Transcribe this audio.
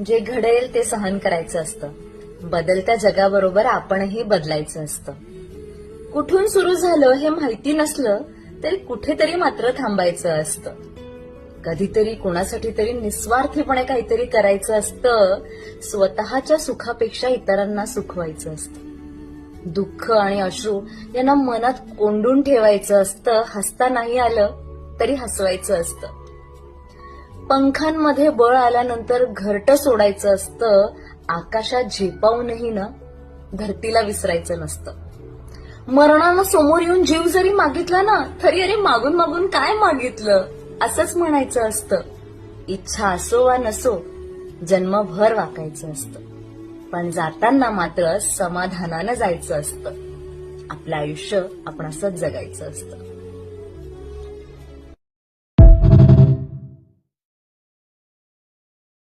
जे घडेल ते सहन करायचं असतं. बदलत्या जगाबरोबर आपणही बदलायचं असतं. कुठून सुरू झालं हे माहिती नसलं तरी कुठेतरी मात्र थांबायचं असतं. कधीतरी कोणासाठी तरी निस्वार्थीपणे काहीतरी करायचं असतं. स्वतःच्या सुखापेक्षा इतरांना सुखवायचं असतं. दुःख आणि अश्रू यांना मनात कोंडून ठेवायचं असतं. हसता नाही आलं तरी हसवायचं असतं. पंखांमध्ये बळ आल्यानंतर घरटं सोडायचं असतं. आकाशात झेपावूनही ना धरतीला विसरायचं नसतं. मरणानं समोर येऊन जीव जरी मागितला ना तरी अरे मागून मागून काय मागितलं असंच म्हणायचं असतं. इच्छा असो वा नसो जन्मभर वाकायचं असतं. पण जाताना मात्र समाधानानं जायचं असतं. आपलं आयुष्य आपण असंच जगायचं असतं.